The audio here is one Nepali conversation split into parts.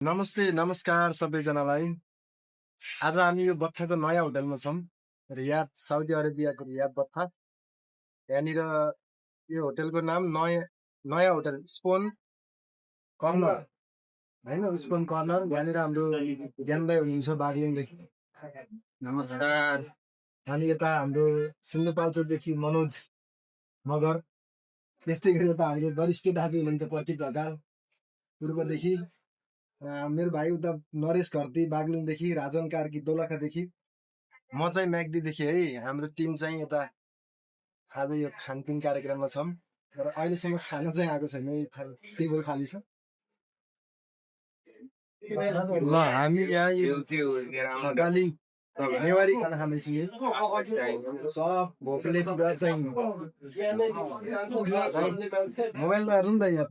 नमस्ते नमस्कार सबैजनालाई। आज हामी यो बत्थाको नयाँ होटलमा छौँ। रियाद, साउदी अरेबियाको रियाद बत्था। यहाँनिर यो होटलको नाम नयाँ होटल स्पोन कर्नर होइन, स्पोन कर्नर। यहाँनिर हाम्रो ज्ञान दाइ हुनुहुन्छ बागलुङदेखि। नमस्कार। अनि यता हाम्रो सिन्धुपाल्चोकदेखि मनोज मगर। त्यस्तै गरी यता हाम्रो वरिष्ठ दाजु हुनुहुन्छ प्रतीक ढकाल पूर्वदेखि। मेरो भाइ उता नरेश घरती बागलुङदेखि, राजन कार्की दोलखादेखि, म चाहिँ म्याग्दीदेखि है। हाम्रो टिम चाहिँ यता आज यो खानपिन कार्यक्रममा छौँ र अहिलेसम्म खाना चाहिँ आएको छैन, टेबल खाली छ। ल हामी यहाँ यो थकाली नेवारी खाना खाँदैछौँ। सब भोकले पुरा चाहिँ मोबाइलमा हेर्नु नि त यहाँ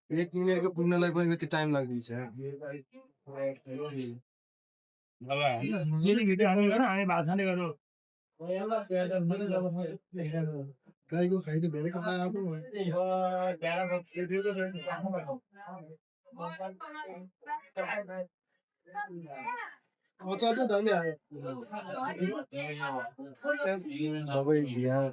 एक मिनटको पुग्नलाई पनि कति टाइम लाग्दैछ। गाईको खाइदियो भेडेको खाएको सबै यहाँ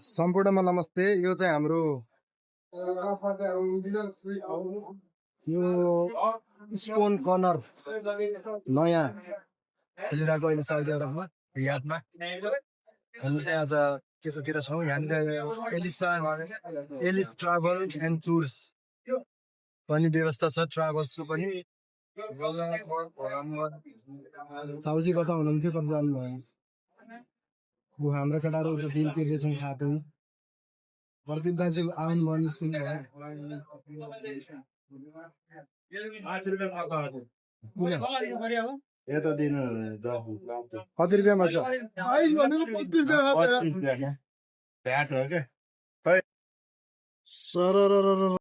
सम्पूर्णमा नमस्ते। यो चाहिँ हाम्रो यो स्पोन कर्नर नयाँ खोलिरहेको अहिले साउदी अरबमा रियादमा। हामी चाहिँ आज त्यतातिर छौँ। यहाँनिर एलिस ट्राभल एन्ड टुर्स पनि व्यवस्था छ, ट्राभल्सको पनि। साउजी कता हुनुहुन्थ्यो तपाईँ जानुभयो। हाम्रो केटाहरू बिल तिर्दैछौँ खाएको। प्रदीप दाजु आउनु भयो स्कुल कति रुपियाँमा छ? सर